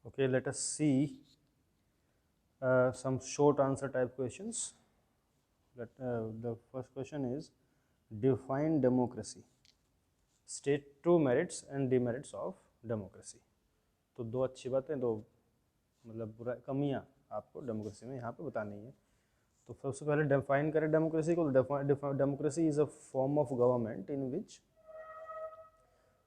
Okay, let us see some short answer type questions. The first question is define democracy. State true merits and demerits of democracy. तो दो अच्छी बातें, दो मतलब बुरा कमियां आपको डेमोक्रेसी में यहाँ पे बतानी है। तो सबसे पहले डिफाइन करें डेमोक्रेसी को। Democracy is a form of government in which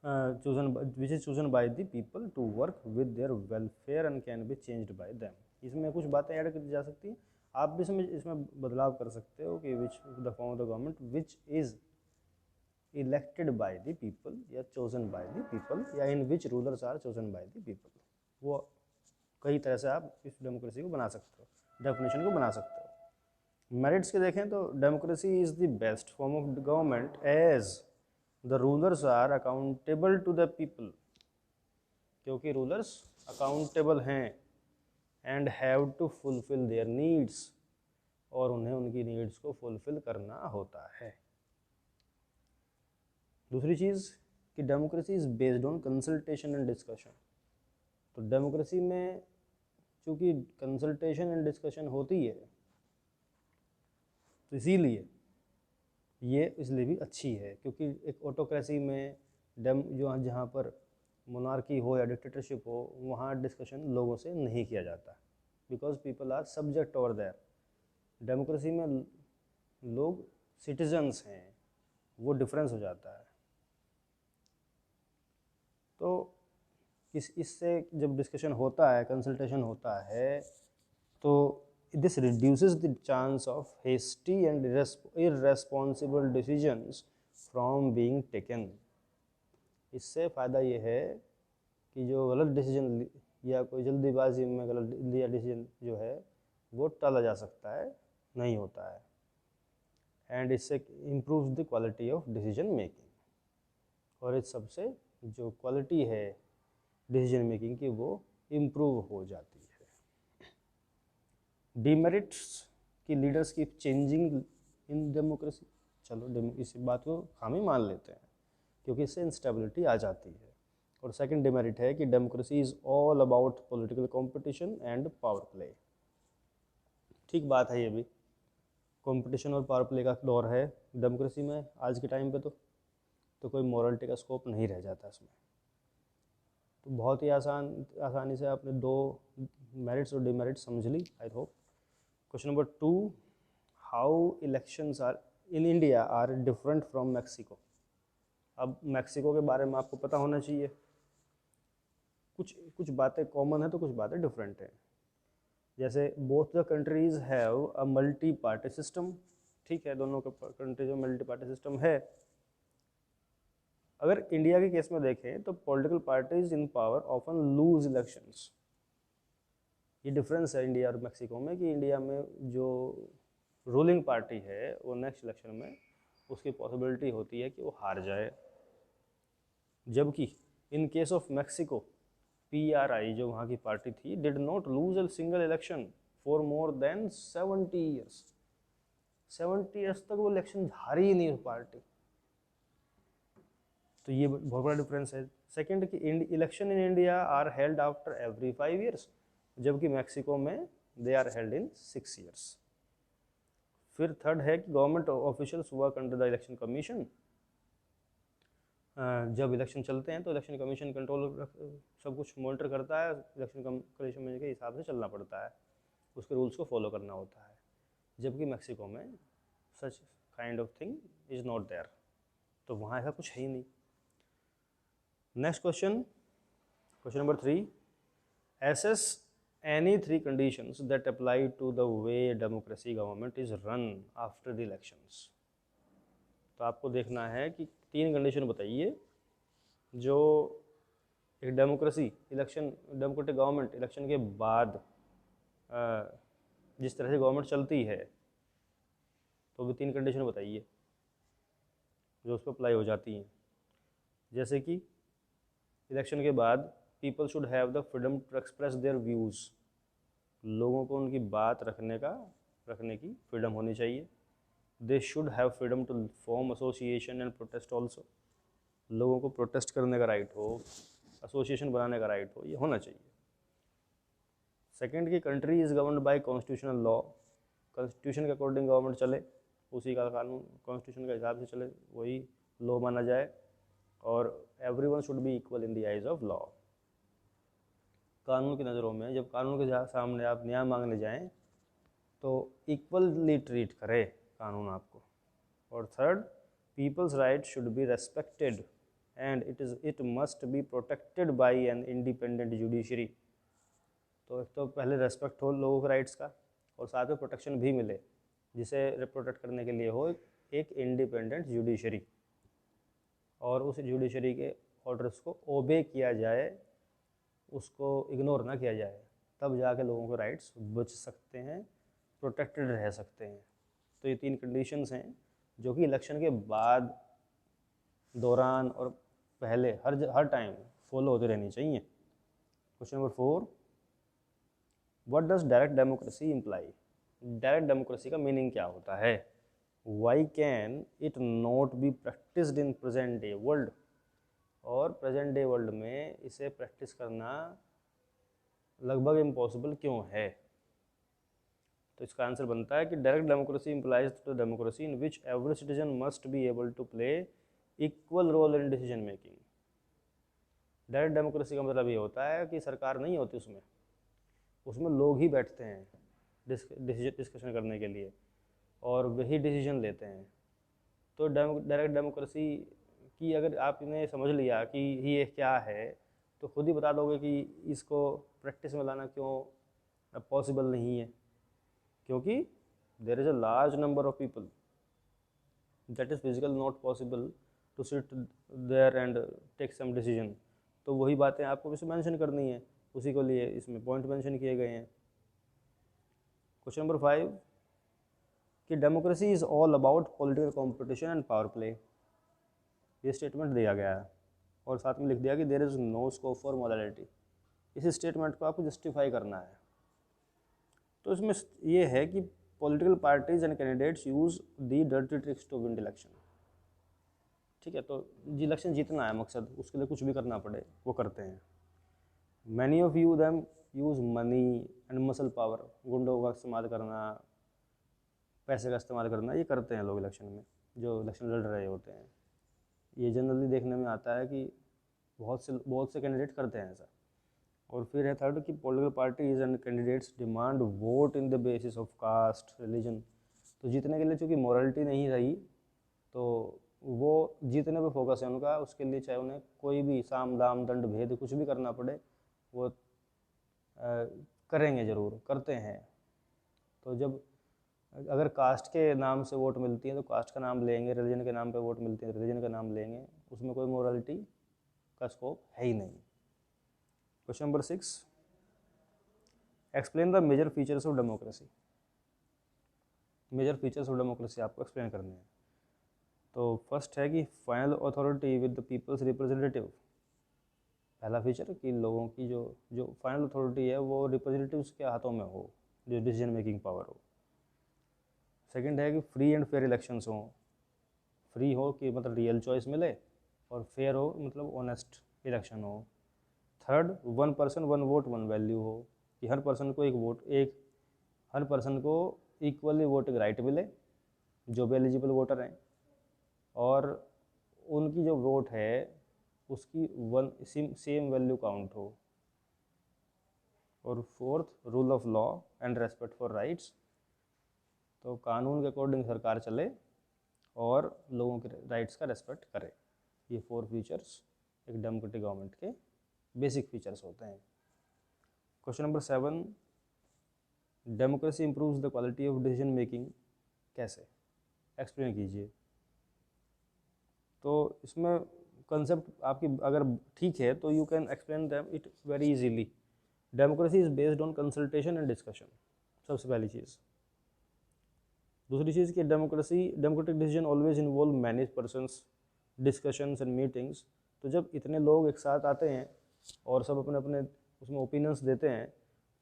which is chosen by the people to work with their welfare and can be changed by them. इसमें कुछ बातें ऐड की जा सकती हैं, आप भी इसमें बदलाव कर सकते हो कि which the form of the government which is elected by the people या चोजन बाय द पीपल या in which rulers are chosen by the people. वो कई तरह से आप इस डेमोक्रेसी को बना सकते हो, डेफिनेशन को बना सकते हो। मेरिट्स के देखें तो democracy is the best form of government as the rulers are accountable to the people, क्योंकि रूलर्स अकाउंटेबल हैं and have to fulfil their needs, और उन्हें उनकी नीड्स को फुलफिल करना होता है। दूसरी चीज़ कि democracy is based on consultation and discussion. तो डेमोक्रेसी में चूँकि कंसल्टेशन एंड डिस्कशन होती है, तो इसीलिए ये इसलिए भी अच्छी है, क्योंकि एक ऑटोक्रेसी में जहाँ पर मोनार्की हो या डिक्टेटरशिप हो, वहाँ डिस्कशन लोगों से नहीं किया जाता, because people are subject over there. Democracy में लोग सिटीजन्स हैं, वो डिफरेंस हो जाता है। तो इससे जब डिस्कशन होता है, कंसल्टेशन होता है, तो this reduces the chance of hasty and irresponsible decisions from being taken. इससे फ़ायदा ये है कि जो गलत डिसीजन या कोई जल्दीबाजी में गलत लिया डिसीजन जो है वो टाला जा सकता है, नहीं होता है। एंड इससे improves the quality of decision making, और इस सबसे जो क्वालिटी है डिसीजन मेकिंग की वो इम्प्रूव हो जाती है। डिमेरिट्स की लीडर्स की चेंजिंग इन डेमोक्रेसी। चलो इस बात को हम ही मान लेते हैं, क्योंकि इससे इंस्टेबिलिटी आ जाती है। और सेकंड डिमेरिट है कि democracy is all about political competition and power play. ठीक बात है, ये भी कंपटीशन और पावर प्ले का दौर है डेमोक्रेसी में आज के टाइम पे। तो कोई मॉरलिटी का स्कोप नहीं रह जाता इसमें। तो बहुत ही आसानी से आपने दो मेरिट्स और डिमेरिट्स समझ ली, I hope. Question number 2, how elections are in India are different from Mexico. अब मैक्सिको के बारे में आपको पता होना चाहिए। कुछ बातें कॉमन है तो कुछ बातें डिफरेंट हैं। जैसे both the countries have a multi party system. ठीक है, दोनों कंट्रीज में मल्टी पार्टी सिस्टम है। अगर इंडिया के केस में देखें तो political parties in power often lose elections. ये डिफरेंस है इंडिया और मैक्सिको में, कि इंडिया में जो रूलिंग पार्टी है वो नेक्स्ट इलेक्शन में उसकी पॉसिबिलिटी होती है कि वो हार जाए, जबकि in case of Mexico PRI जो वहाँ की पार्टी थी did not lose a single election for more than 70 years. 70 years तक वो इलेक्शन हारी ही नहीं उस पार्टी। तो ये बहुत बड़ा डिफरेंस है। सेकेंड कि election in India are held after every 5 years, जबकि मैक्सिको में they are held in 6 years. फिर थर्ड है कि government officials work under the election commission. जब इलेक्शन चलते हैं तो इलेक्शन कमीशन कंट्रोल सब कुछ मॉनिटर करता है, इलेक्शन कमीशन के हिसाब से चलना पड़ता है, उसके रूल्स को फॉलो करना होता है, जबकि मैक्सिको में such kind of thing is not there. तो वहाँ ऐसा कुछ है ही नहीं। Next question number 3, assess any 3 conditions that apply to the way democracy government is run after the elections. तो आपको देखना है कि 3 कंडीशन बताइए जो एक डेमोक्रेटिक गवर्नमेंट इलेक्शन के बाद जिस तरह से गवर्नमेंट चलती है, तो भी 3 कंडीशन बताइए जो उस पर अप्लाई हो जाती हैं। जैसे कि इलेक्शन के बाद people should have the freedom to express their views. लोगों को उनकी बात रखने की फ्रीडम होनी चाहिए। They should have freedom to form association and protest also. लोगों को प्रोटेस्ट करने का राइट हो, एसोसिएशन बनाने का राइट हो, ये होना चाहिए। सेकंड की country is governed bye constitutional law, constitution के अकॉर्डिंग गवर्नमेंट चले, उसी का कानून कॉन्स्टिट्यूशन के हिसाब से चले, वही लॉ माना जाए। और everyone should be equal in the eyes of law, कानून की नज़रों में जब कानून के सामने आप न्याय मांगने जाएं तो इक्वली ट्रीट करे कानून आपको। और third, people's right should be respected and it must be protected by an independent judiciary. तो एक तो पहले रेस्पेक्ट हो लोगों के राइट्स का, और साथ में प्रोटेक्शन भी मिले, जिसे प्रोटेक्ट करने के लिए हो एक इंडिपेंडेंट जुडिशरी, और उस जुडिशरी के ऑर्डर्स को ओबे किया जाए, उसको इग्नोर ना किया जाए, तब जाके लोगों के राइट्स बच सकते हैं, प्रोटेक्टेड रह सकते हैं। तो ये 3 कंडीशंस हैं जो कि इलेक्शन के बाद, दौरान और पहले हर टाइम फॉलो होती रहनी चाहिए। Question number 4, what does direct democracy imply? Direct democracy का मीनिंग क्या होता है? Why can it not be practised in present day world? और प्रेजेंट डे वर्ल्ड में इसे प्रैक्टिस करना लगभग इम्पॉसिबल क्यों है? तो इसका आंसर बनता है कि direct democracy implies the democracy in which every citizen must be able to play equal role in decision making. Direct democracy का मतलब ये होता है कि सरकार नहीं होती उसमें, उसमें लोग ही बैठते हैं डिस्कशन करने के लिए, और वही डिसीजन लेते हैं। तो डायरेक्ट डेमोक्रेसी कि अगर आपने समझ लिया कि ये क्या है, तो खुद ही बता दोगे कि इसको प्रैक्टिस में लाना क्यों पॉसिबल नहीं है, क्योंकि there is a large number of people that is physical not possible to sit there and take some decision. तो वही बातें आपको इसमें मेंशन करनी है, उसी को लिए इसमें पॉइंट मेंशन किए गए हैं। क्वेश्चन नंबर 5, कि democracy is all about political competition and power play. ये स्टेटमेंट दिया गया है और साथ में लिख दिया कि there is no scope for morality. इस स्टेटमेंट को आपको जस्टिफाई करना है। तो इसमें ये है कि political parties and candidates use the dirty tricks to win election. ठीक है, तो इलेक्शन जीतना है मकसद, उसके लिए कुछ भी करना पड़े वो करते हैं। Many of you them use money and muscle power, गुंडों का इस्तेमाल करना, पैसे का इस्तेमाल करना, ये करते हैं लोग इलेक्शन में, जो इलेक्शन लड़ रहे होते हैं। ये जनरली देखने में आता है कि बहुत से कैंडिडेट करते हैं ऐसा। और फिर है थर्ड कि political parties and candidates demand vote in the basis of caste religion. तो जीतने के लिए चूँकि मॉरलिटी नहीं रही, तो वो जीतने पे फोकस है उनका, उसके लिए चाहे उन्हें कोई भी साम दाम दंड भेद कुछ भी करना पड़े, वो करेंगे, ज़रूर करते हैं। तो जब अगर कास्ट के नाम से वोट मिलती है तो कास्ट का नाम लेंगे, रिलीजन के नाम पे वोट मिलती है तो रिलीजन का नाम लेंगे, उसमें कोई मोरालिटी का स्कोप है ही नहीं। Question number 6, explain the major features of democracy. Major features of democracy आपको एक्सप्लेन करने हैं। तो फर्स्ट है कि final authority with the people's representative. पहला फीचर कि लोगों की जो फाइनल अथॉरिटी है वो रिप्रेजेंटेटिव्स के हाथों में हो, जो डिसीजन मेकिंग पावर हो। सेकंड है कि फ्री एंड फेयर इलेक्शंस हों। फ्री हो कि मतलब रियल चॉइस मिले, और फेयर हो मतलब ऑनेस्ट इलेक्शन हो। थर्ड, 1 पर्सन 1 वोट 1 वैल्यू हो, कि हर पर्सन को हर पर्सन को इक्वली वोटिंग राइट मिले, जो भी एलिजिबल वोटर हैं, और उनकी जो वोट है उसकी सेम वैल्यू काउंट हो। और fourth, rule of law and respect for rights. तो कानून के अकॉर्डिंग सरकार चले और लोगों के राइट्स का रेस्पेक्ट करे। ये 4 फीचर्स एक डेमोक्रेटिक गवर्नमेंट के बेसिक फीचर्स होते हैं। Question number 7, democracy improves the quality of decision making. कैसे, एक्सप्लेन कीजिए। तो इसमें कंसेप्ट आपकी अगर ठीक है तो you can explain them it very easily. Democracy is based on consultation and discussion, सबसे पहली चीज़। दूसरी चीज़ कि democratic decision always involve many persons, discussions and meetings. तो जब इतने लोग एक साथ आते हैं और सब अपने अपने उसमें ओपिनियंस देते हैं,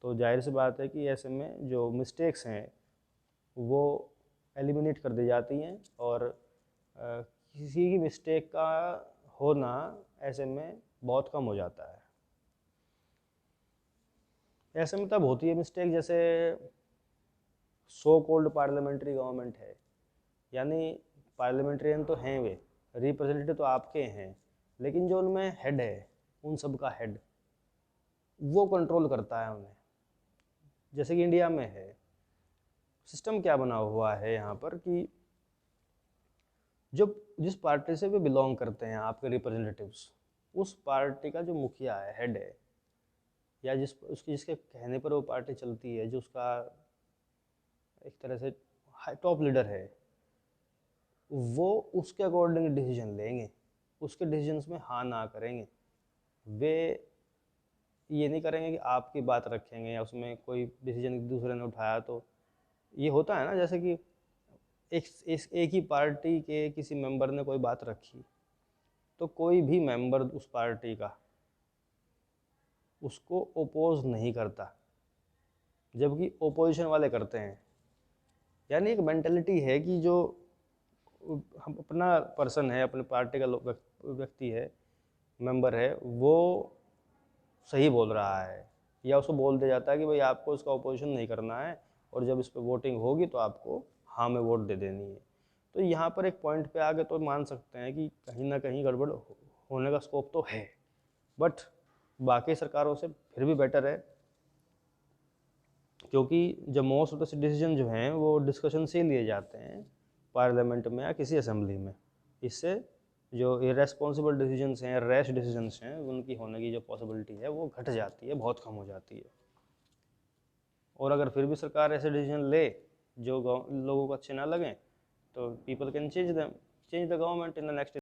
तो जाहिर सी बात है कि ऐसे में जो मिस्टेक्स हैं वो एलिमिनेट कर दी जाती हैं, और किसी की मिस्टेक का होना ऐसे में बहुत कम हो जाता है। ऐसे में तब होती है मिस्टेक, जैसे सो कॉल्ड पार्लियामेंट्री गवर्नमेंट है, यानी पार्लियामेंट्रियन तो हैं वे, रिप्रेजेंटेटिव तो आपके हैं, लेकिन जो उनमें हेड है, उन सब का हेड, वो कंट्रोल करता है उन्हें। जैसे कि इंडिया में है, सिस्टम क्या बना हुआ है यहाँ पर कि जो जिस पार्टी से वे बिलोंग करते हैं आपके रिप्रेजेंटेटिव्स, उस पार्टी का जो मुखिया है, हेड है, या जिसके कहने पर वो पार्टी चलती है, जो उसका एक तरह से टॉप लीडर है, वो उसके अकॉर्डिंग डिसीजन लेंगे, उसके डिसीजंस में हाँ ना करेंगे। वे ये नहीं करेंगे कि आपकी बात रखेंगे या उसमें कोई डिसीजन दूसरे ने उठाया तो ये होता है ना, जैसे कि एक ही पार्टी के किसी मेंबर ने कोई बात रखी, तो कोई भी मेंबर उस पार्टी का उसको ओपोज नहीं करता, जबकि ओपोजिशन वाले करते हैं। यानी एक मेंटेलिटी है कि जो हम अपना पर्सन है, अपने पार्टी का व्यक्ति है, मेंबर है, वो सही बोल रहा है, या उसको बोल दिया जाता है कि भाई आपको इसका ओपोजिशन नहीं करना है, और जब इस पर वोटिंग होगी तो आपको हाँ में वोट दे देनी है। तो यहाँ पर एक पॉइंट पे आके तो मान सकते हैं कि कहीं ना कहीं गड़बड़ होने का स्कोप तो है, बट बाकी सरकारों से फिर भी बेटर है, क्योंकि जब मोस्ट ऑफ द डिसीजन जो हैं वो डिस्कशन से लिए जाते हैं पार्लियामेंट में या किसी असेंबली में। इससे जो इरेस्पॉन्सिबल डिसीजंस हैं, रैश डिसीजंस हैं, उनकी होने की जो पॉसिबिलिटी है वो घट जाती है, बहुत कम हो जाती है। और अगर फिर भी सरकार ऐसे डिसीजन ले जो लोगों को अच्छे ना लगें, तो people can change the government in the next